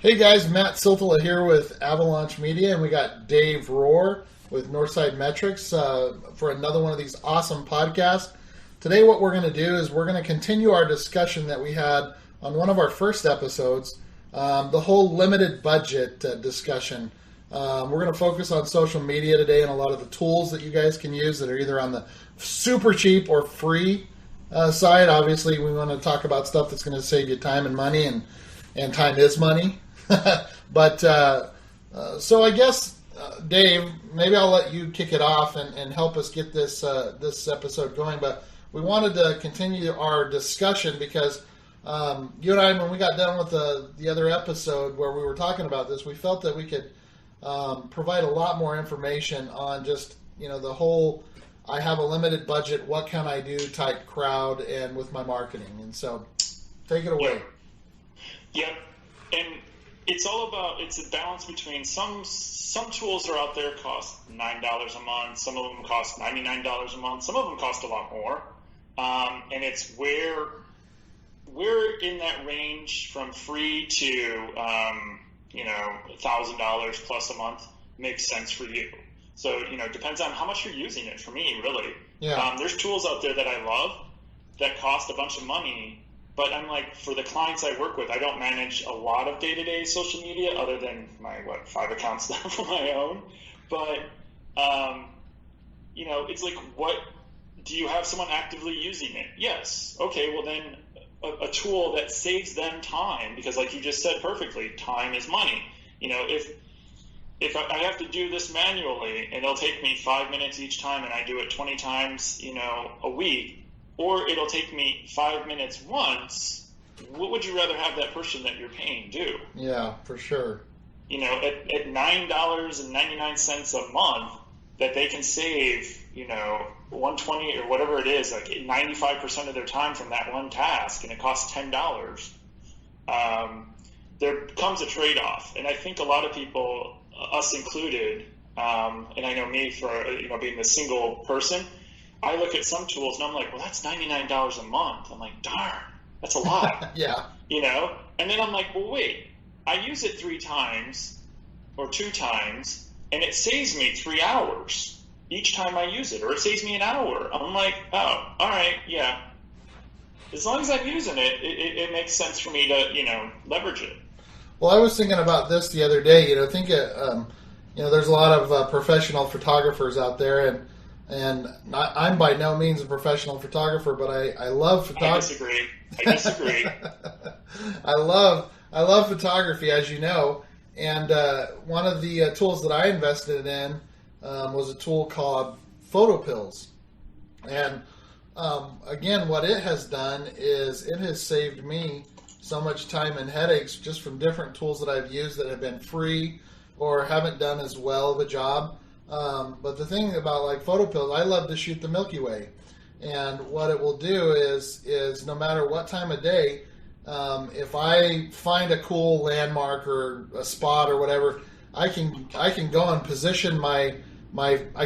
Hey guys, Matt Siltala here with Avalanche Media, and we got Dave Rohr with Northside Metrics for another one of these awesome podcasts. Today what we're going to do is we're going to continue our discussion that we had on one of our first episodes, the whole limited budget discussion. We're going to focus on social media today and a lot of the tools that you guys can use that are either on the super cheap or free side. Obviously, we want to talk about stuff that's going to save you time and money, and time is money. But so I guess, Dave, maybe I'll let you kick it off and help us get this episode going. But we wanted to continue our discussion because you and I, when we got done with the other episode where we were talking about this, we felt that we could provide a lot more information on just, the whole I have a limited budget, what can I do type crowd and with my marketing. And so take it away. Yep. And it's a balance between some tools are out there cost $9 a month, some of them cost $99 a month, some of them cost a lot more. And it's where we're in that range from free to $1,000 plus a month makes sense for you. So, it depends on how much you're using it for me, really. Yeah. There's tools out there that I love that cost a bunch of money, but I'm like, for the clients I work with, I don't manage a lot of day-to-day social media other than my, 5 accounts for my own. But, it's like, what, do you have someone actively using it? Yes. Okay, well then a tool that saves them time, because like you just said perfectly, time is money. If I have to do this manually and it'll take me 5 minutes each time and I do it 20 times, a week, or it'll take me 5 minutes once, what would you rather have that person that you're paying do? Yeah, for sure. At $9.99 a month that they can save, $120 or whatever it is, like 95% of their time from that one task, and it costs $10. There comes a trade-off, and I think a lot of people, us included, and I know me for being a single person, I look at some tools and I'm like, well, that's $99 a month. I'm like, darn, that's a lot. Yeah. And then I'm like, well, wait, I use it 3 times or 2 times, and it saves me 3 hours each time I use it, or it saves me an hour. I'm like, oh, all right, yeah. As long as I'm using it, it makes sense for me to, leverage it. Well, I was thinking about this the other day. There's a lot of professional photographers out there, and I'm by no means a professional photographer, but I love photography. I disagree. I love photography, as you know, and one of the tools that I invested in was a tool called PhotoPills. And again, what it has done is it has saved me so much time and headaches just from different tools that I've used that have been free or haven't done as well of a job. But the thing about like PhotoPills, I love to shoot the Milky Way, and what it will do is no matter what time of day, if I find a cool landmark or a spot or whatever, I can go and position I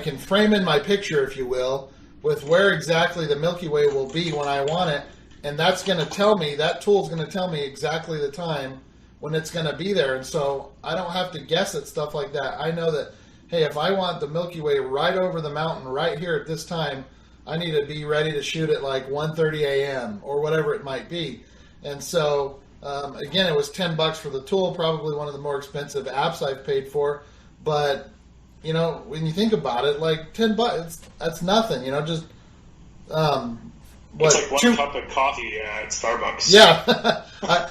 can frame in my picture, if you will, with where exactly the Milky Way will be when I want it. And that's going to tell me, that tool's going to tell me exactly the time when it's going to be there. And so I don't have to guess at stuff like that. I know that, hey, if I want the Milky Way right over the mountain right here at this time, I need to be ready to shoot at like 1:30 a.m. or whatever it might be. And so, again, it was $10 for the tool, probably one of the more expensive apps I've paid for. But, when you think about it, like $10, that's nothing, just... It's like 1 cup of coffee at Starbucks. Yeah. I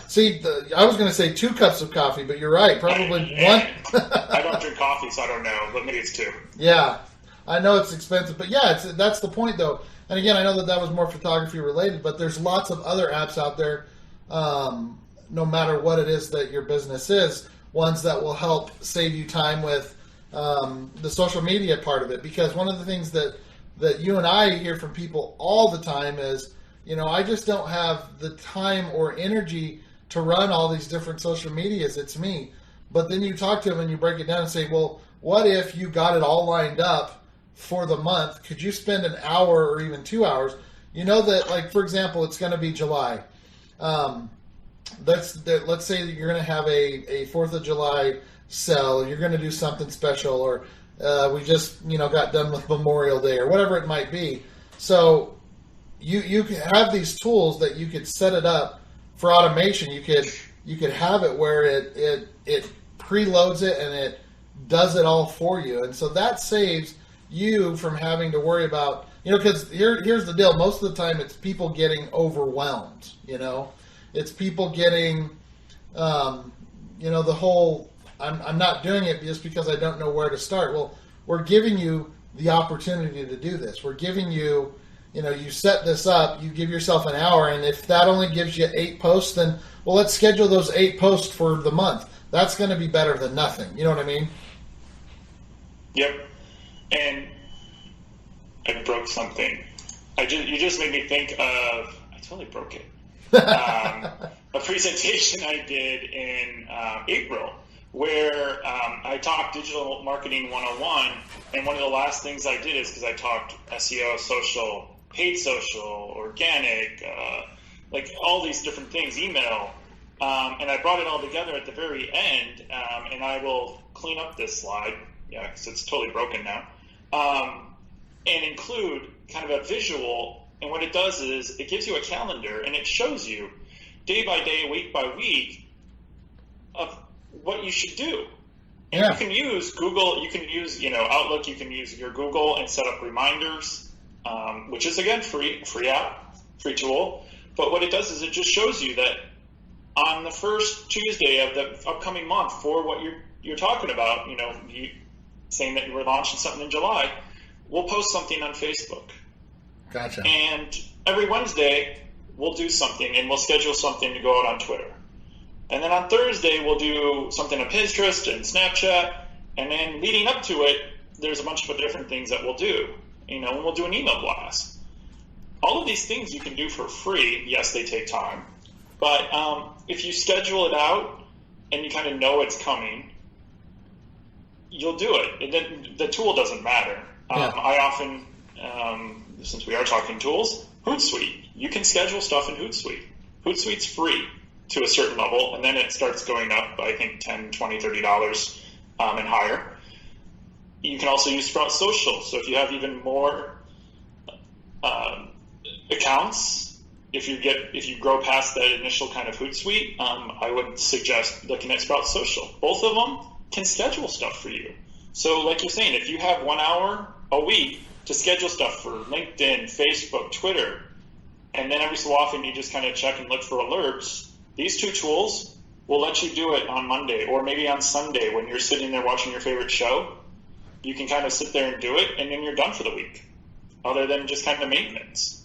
was going to say 2 cups of coffee, but you're right. Probably one. I don't drink coffee, so I don't know, but maybe it's 2. Yeah. I know it's expensive, but yeah, that's the point, though. And again, I know that was more photography related, but there's lots of other apps out there, no matter what it is that your business is, ones that will help save you time with the social media part of it. Because one of the things that you and I hear from people all the time is, I just don't have the time or energy to run all these different social medias. It's me. But then you talk to them and you break it down and say, well, what if you got it all lined up for the month? Could you spend an hour or even 2 hours? That, like, for example, it's going to be July. let's say that you're going to have a 4th of July sell, you're going to do something special, or we just got done with Memorial Day or whatever it might be. So you can have these tools that you could set it up for automation. You could have it where it preloads it and it does it all for you, and so that saves you from having to worry about, because here's the deal. Most of the time it's people getting overwhelmed. It's people getting the whole I'm not doing it just because I don't know where to start. Well, we're giving you the opportunity to do this. We're giving you, you set this up, you give yourself an hour, and if that only gives you 8 posts, then, well, let's schedule those 8 posts for the month. That's going to be better than nothing. You know what I mean? Yep. And I broke something. You just made me think of, I totally broke it. A presentation I did in April where I talked Digital Marketing 101, and one of the last things I did is because I talked SEO, social, paid social, organic, like all these different things, email, and I brought it all together at the very end, and I will clean up this slide, because it's totally broken now, and include kind of a visual, and what it does is it gives you a calendar, and it shows you day by day, week by week, of what you should do. And you can use Google, you can use Outlook, you can use your Google and set up reminders, which is again free app, free tool. But what it does is it just shows you that on the first Tuesday of the upcoming month for what you're talking about, you saying that you were launching something in July, we'll post something on Facebook. Gotcha. And every Wednesday we'll do something, and we'll schedule something to go out on Twitter. And then on Thursday, we'll do something on Pinterest and Snapchat. And then leading up to it, there's a bunch of different things that we'll do. And we'll do an email blast. All of these things you can do for free. Yes, they take time. But if you schedule it out and you kind of know it's coming, you'll do it. And then the tool doesn't matter. I often, since we are talking tools, Hootsuite. You can schedule stuff in Hootsuite. Hootsuite's free to a certain level, and then it starts going up, I think, $10, $20, $30 and higher. You can also use Sprout Social. So if you have even more accounts, if you grow past that initial kind of Hootsuite, I would suggest looking at Sprout Social. Both of them can schedule stuff for you. So like you're saying, if you have 1 hour a week to schedule stuff for LinkedIn, Facebook, Twitter, and then every so often you just kind of check and look for alerts, these 2 tools will let you do it on Monday or maybe on Sunday when you're sitting there watching your favorite show. You can kind of sit there and do it, and then you're done for the week, other than just kind of maintenance.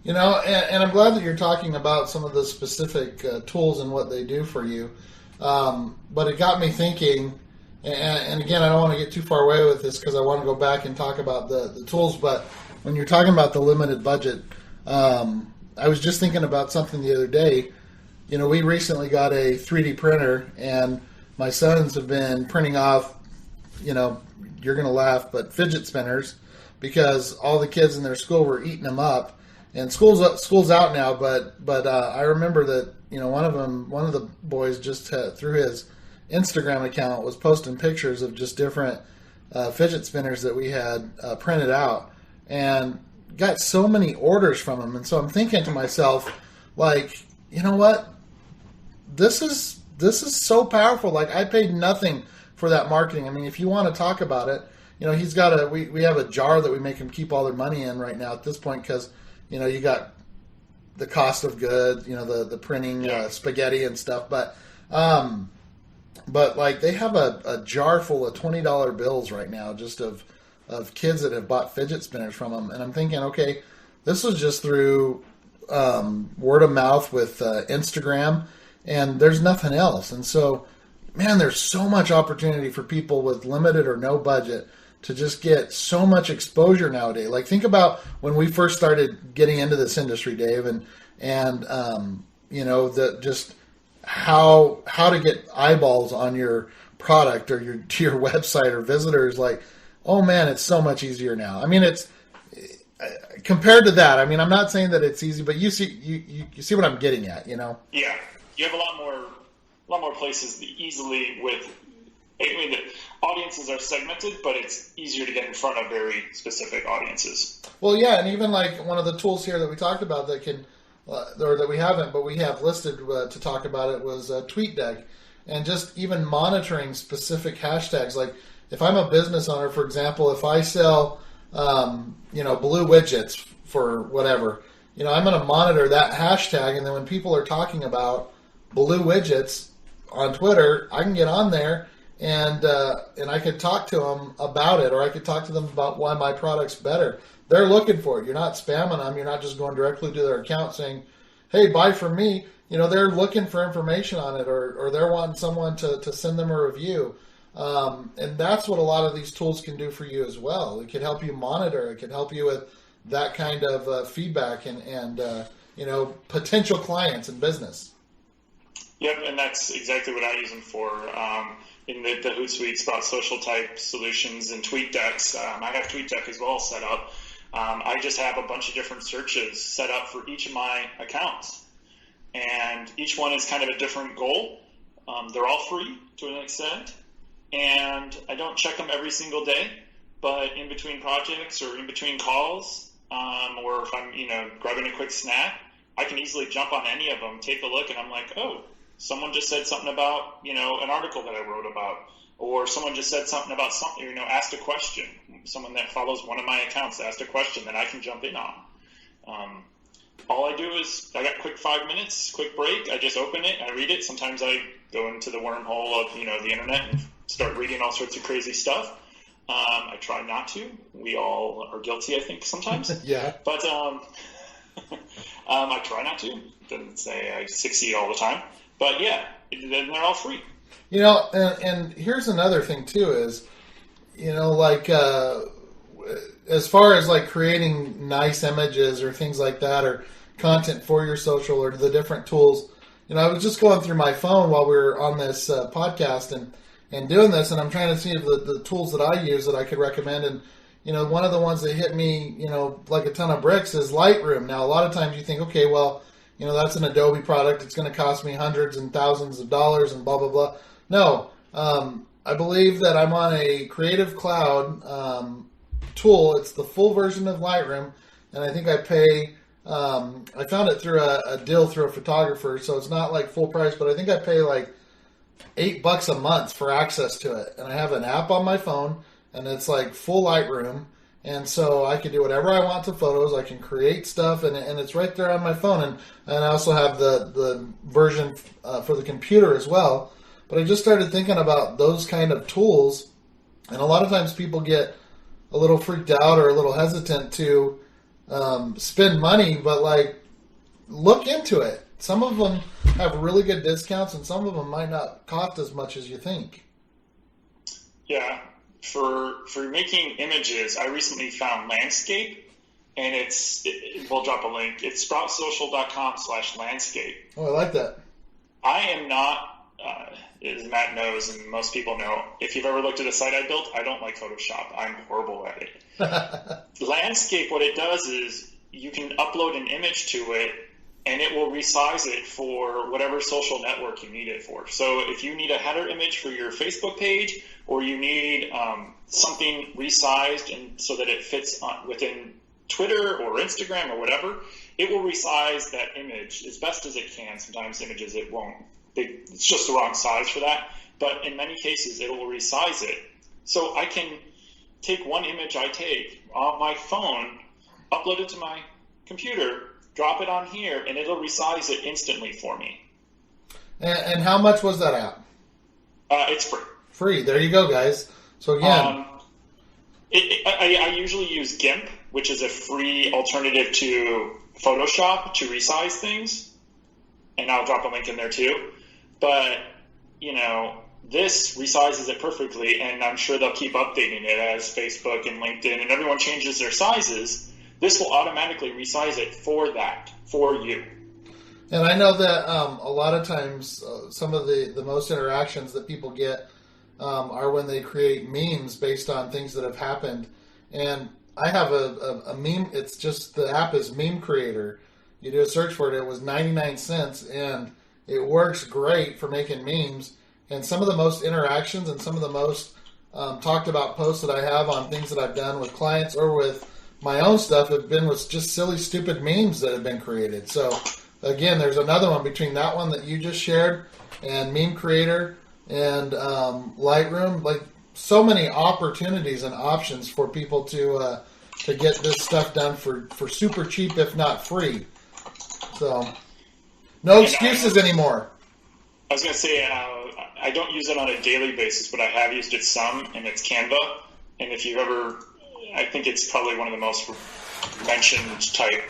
And I'm glad that you're talking about some of the specific tools and what they do for you. But it got me thinking, and again, I don't want to get too far away with this because I want to go back and talk about the tools, but when you're talking about the limited budget, I was just thinking about something the other day. We recently got a 3D printer, and my sons have been printing off, you're going to laugh, but fidget spinners, because all the kids in their school were eating them up. And school's out now, but I remember that, one of the boys just through his Instagram account was posting pictures of just different fidget spinners that we had printed out, and got so many orders from them. And so I'm thinking to myself, like, you know what? This is so powerful. Like, I paid nothing for that marketing. I mean, if you want to talk about it, he's got we have a jar that we make him keep all their money in right now at this point, because, you got the cost of goods, the printing spaghetti and stuff. But like, they have a jar full of $20 bills right now, just of kids that have bought fidget spinners from them. And I'm thinking, okay, this was just through word of mouth with Instagram, and there's nothing else. And so, man, there's so much opportunity for people with limited or no budget to just get so much exposure nowadays. Like, think about when we first started getting into this industry, Dave, and just how to get eyeballs on your product or to your website or visitors. Like, oh man, it's so much easier now. I mean, it's compared to that. I mean, I'm not saying that it's easy, but you see what I'm getting at, Yeah. you have a lot more places easily with. I mean, the audiences are segmented, but it's easier to get in front of very specific audiences. Well, yeah, and even like one of the tools here that we talked about that can, or that we haven't, but we have listed to talk about it was TweetDeck, and just even monitoring specific hashtags. Like if I'm a business owner, for example, if I sell, blue widgets for whatever, I'm going to monitor that hashtag, and then when people are talking about blue widgets on Twitter, I can get on there. And I could talk to them about it, or I could talk to them about why my product's better. They're looking for it. You're not spamming them. You're not just going directly to their account saying, hey, buy from me. They're looking for information on it, or they're wanting someone to send them a review. And that's what a lot of these tools can do for you as well. It can help you monitor. It can help you with that kind of feedback and potential clients and business. Yep, and that's exactly what I use them for. In the Hootsuite Sprout Social type solutions and TweetDecks. I have TweetDeck as well set up. I just have a bunch of different searches set up for each of my accounts. And each one is kind of a different goal. They're all free to an extent. And I don't check them every single day, but in between projects or in between calls, or if I'm, grabbing a quick snack, I can easily jump on any of them, take a look, and I'm like, oh, someone just said something about, an article that I wrote about, or someone just said something about something, asked a question. Someone that follows one of my accounts asked a question that I can jump in on. All I do is I got quick 5 minutes, quick break. I just open it, I read it. Sometimes I go into the wormhole of, the internet and start reading all sorts of crazy stuff. I try not to. We all are guilty, I think, sometimes. Yeah. But I try not to. Doesn't say I succeed all the time. But yeah, then they're all free. And here's another thing too is, as far as like creating nice images or things like that, or content for your social or the different tools, I was just going through my phone while we were on this podcast and doing this, and I'm trying to see if the tools that I use that I could recommend. And, one of the ones that hit me, like a ton of bricks is Lightroom. Now, a lot of times you think, okay, well, that's an Adobe product. It's going to cost me hundreds and thousands of dollars and blah, blah, blah. No, I believe that I'm on a Creative Cloud tool. It's the full version of Lightroom, and I think I pay, I found it through a deal through a photographer, so it's not like full price, but I think I pay like $8 a month for access to it. And I have an app on my phone, and it's like full Lightroom. And so I can do whatever I want to photos. I can create stuff, and it's right there on my phone. And I also have the version for the computer as well. But I just started thinking about those kind of tools. And a lot of times people get a little freaked out or a little hesitant to spend money. But, like, look into it. Some of them have really good discounts, and some of them might not cost as much as you think. Yeah. For making images, I recently found Landscape, and we'll drop a link. It's sproutsocial.com/landscape. Oh, I like that. I am not, as Matt knows, and most people know, if you've ever looked at a site I built, I don't like Photoshop. I'm horrible at it. Landscape, what it does is you can upload an image to it, and it will resize it for whatever social network you need it for. So if you need a header image for your Facebook page, or you need something resized and so that it fits within Twitter or Instagram or whatever, it will resize that image as best as it can. Sometimes images it won't. It's just the wrong size for that. But in many cases, it will resize it. So I can take one image I take on my phone, upload it to my computer, drop it on here, and it'll resize it instantly for me. And how much was that app? It's free. Free. There you go, guys. So again, I usually use GIMP, which is a free alternative to Photoshop to resize things, and I'll drop a link in there too. But this resizes it perfectly, and I'm sure they'll keep updating it as Facebook and LinkedIn and everyone changes their sizes. This will automatically resize it for you. And I know that a lot of times some of the most interactions that people get are when they create memes based on things that have happened. And I have a meme. It's just the app is Meme Creator. You do a search for it. It was 99 cents, and It works great for making memes, and some of the most interactions and some of the most talked about posts that I have on things that I've done with clients or with my own stuff have been with just silly, stupid memes that have been created. So again, there's another one between that one that you just shared and Meme Creator and Lightroom. Like, so many opportunities and options for people to get this stuff done for super cheap, if not free. So no excuses anymore. I was going to say, I don't use it on a daily basis, but I have used it some, and it's Canva. And if you've ever, I think it's probably one of the most mentioned type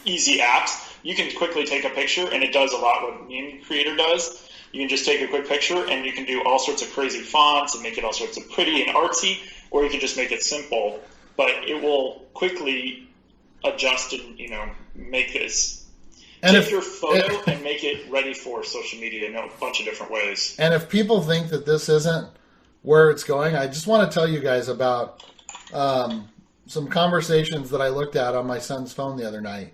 easy apps. You can quickly take a picture, and it does a lot what Meme Creator does. You can just take a quick picture, and you can do all sorts of crazy fonts and make it all sorts of pretty and artsy, or you can just make it simple. But it will quickly adjust and, make this. And take your photo and make it ready for social media in a bunch of different ways. And if people think that this isn't where it's going, I just want to tell you guys about some conversations that I looked at on my son's phone the other night.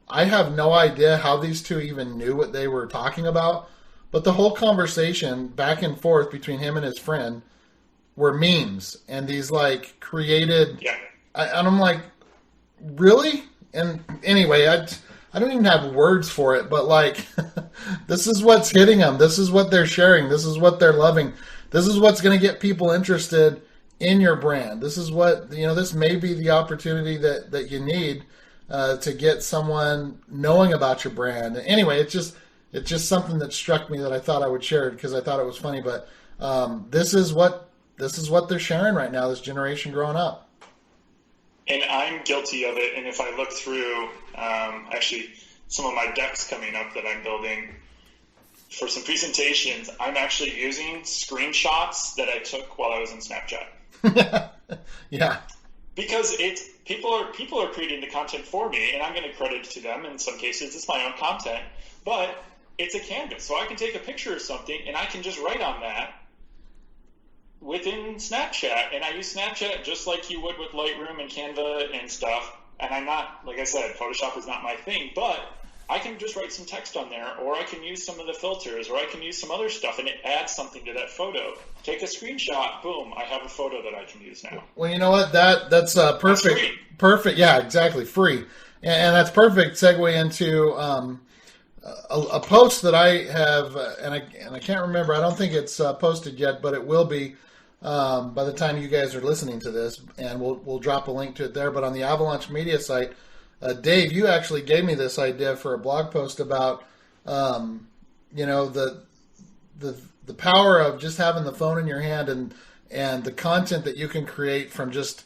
I have no idea how these two even knew what they were talking about, but the whole conversation back and forth between him and his friend were memes and these like created. Yeah. And I'm like, really? And anyway, I don't even have words for it, but like, this is what's hitting them. This is what they're sharing. This is what they're loving. This is what's going to get people interested in your brand. This is what, this may be the opportunity that you need to get someone knowing about your brand. Anyway, it's just something that struck me that I thought I would share because I thought it was funny. But this is what they're sharing right now. This generation growing up. And I'm guilty of it. And if I look through, actually, some of my decks coming up that I'm building for some presentations, I'm actually using screenshots that I took while I was in Snapchat. Yeah. Because people are creating the content for me, and I'm going to credit it to them. In some cases, it's my own content, but it's a canvas, so I can take a picture of something and I can just write on that within Snapchat, and I use Snapchat just like you would with Lightroom and Canva and stuff. And I'm not, like I said, Photoshop is not my thing, but I can just write some text on there, or I can use some of the filters, or I can use some other stuff, and it adds something to that photo. Take a screenshot, boom, I have a photo that I can use now. Well, you know what? That's perfect. That's perfect. Yeah, exactly. Free, and that's perfect segue into a post that I have, and I can't remember. I don't think it's posted yet, but it will be. By the time you guys are listening to this, and we'll drop a link to it there. But on the Avalanche Media site, Dave, you actually gave me this idea for a blog post about, the power of just having the phone in your hand and the content that you can create from just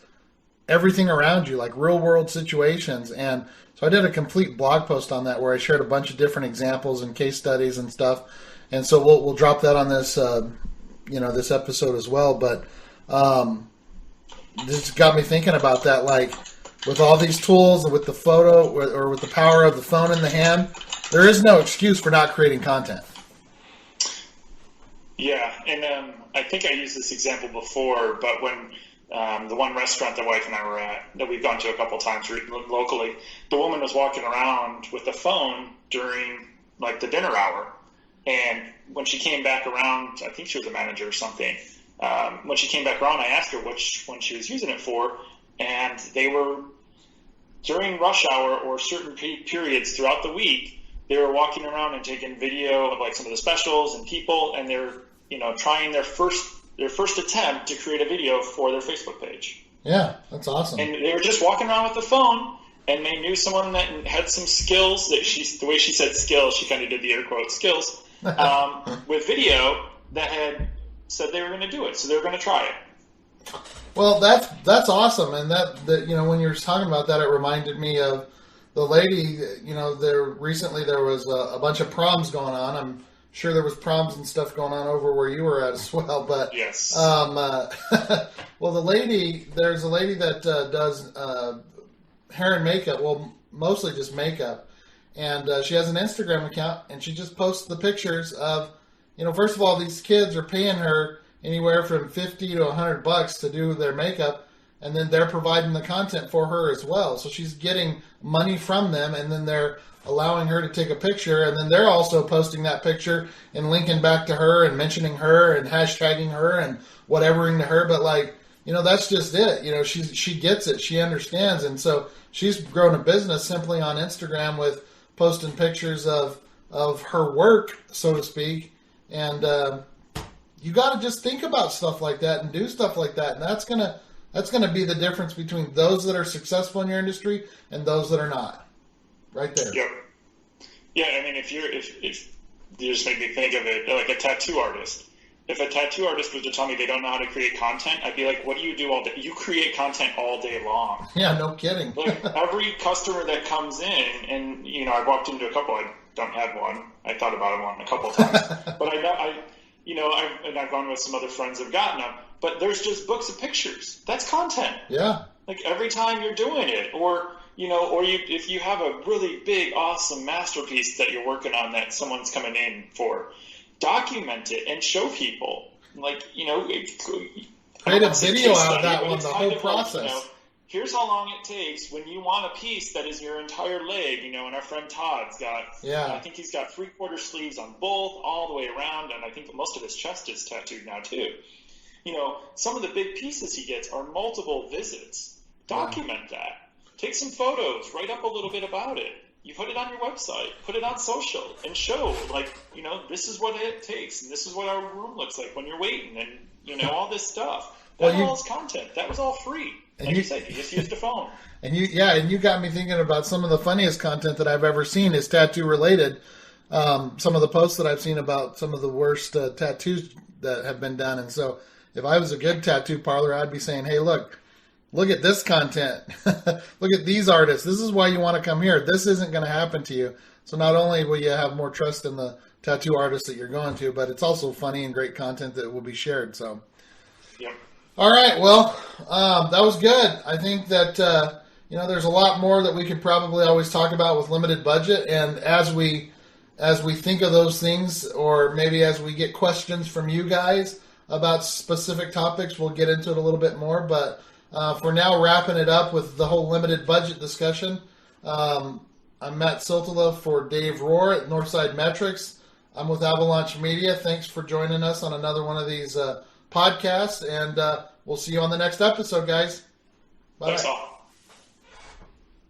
everything around you, like real world situations. And so I did a complete blog post on that where I shared a bunch of different examples and case studies and stuff. And so we'll drop that on this. This episode as well, but this got me thinking about that. Like with all these tools and with the photo or with the power of the phone in the hand, there is no excuse for not creating content. Yeah, and I think I used this example before, but when the one restaurant the wife and I were at, that we've gone to a couple times locally, the woman was walking around with a phone during like the dinner hour. And when she came back around, I think she was a manager or something. When she came back around, I asked her which one she was using it for. And they were, during rush hour or certain periods throughout the week, they were walking around and taking video of like some of the specials and people. And they're, trying their first attempt to create a video for their Facebook page. Yeah, that's awesome. And they were just walking around with the phone. And they knew someone that had some skills the way she said skills, she kind of did the air quote skills. With video that had said they were going to do it, so they were going to try it. Well, that's awesome, and that when you were talking about that, it reminded me of the lady. There was a bunch of proms going on. I'm sure there was proms and stuff going on over where you were at as well. But yes, well, there's a lady that does hair and makeup. Well, mostly just makeup. And she has an Instagram account, and she just posts the pictures of, first of all, these kids are paying her anywhere from $50 to $100 to do their makeup, and then they're providing the content for her as well. So she's getting money from them, and then they're allowing her to take a picture, and then they're also posting that picture and linking back to her and mentioning her and hashtagging her and whatevering to her. But like, you know, that's just it. You know, she gets it. She understands. And so she's grown a business simply on Instagram with posting pictures of her work, so to speak. And you got to just think about stuff like that and do stuff like that. And that's gonna be the difference between those that are successful in your industry and those that are not. Right there. Yep. Yeah, I mean, if you just make me think of it like a tattoo artist. If a tattoo artist was to tell me they don't know how to create content, I'd be like, what do you do all day? You create content all day long. Yeah, no kidding. Like every customer that comes in, and you know, I walked into a couple. I don't have one. I thought about one a couple of times, but I've gone with some other friends have gotten them. But there's just books of pictures. That's content. Yeah. Like every time you're doing it, or if you have a really big, awesome masterpiece that you're working on that someone's coming in for, document it and show people. Like, you know, create a video out of that one, the whole process. Like, you know, here's how long it takes when you want a piece that is your entire leg, you know, and our friend Todd's got, I think he's got 3/4 sleeves on both, all the way around, and I think most of his chest is tattooed now too. You know, some of the big pieces he gets are multiple visits. Document that. Take some photos, write up a little bit about it. You put it on your website, put it on social, and show, like, you know, this is what it takes, and this is what our room looks like when you're waiting, and, you know, all this stuff. That all is content. That was all free. Like you said, you just used a phone. And you got me thinking about some of the funniest content that I've ever seen is tattoo related. Some of the posts that I've seen about some of the worst tattoos that have been done. And so if I was a good tattoo parlor, I'd be saying, hey, look at this content. Look at these artists. This is why you want to come here. This isn't going to happen to you. So not only will you have more trust in the tattoo artist that you're going to, but it's also funny and great content that will be shared. So, yep. All right. Well, that was good. I think that, there's a lot more that we could probably always talk about with limited budget. And as we think of those things, or maybe as we get questions from you guys about specific topics, we'll get into it a little bit more. But for now, wrapping it up with the whole limited budget discussion, I'm Matt Siltala for Dave Rohr at Northside Metrics. I'm with Avalanche Media. Thanks for joining us on another one of these podcasts, and we'll see you on the next episode, guys. Bye. Thanks all.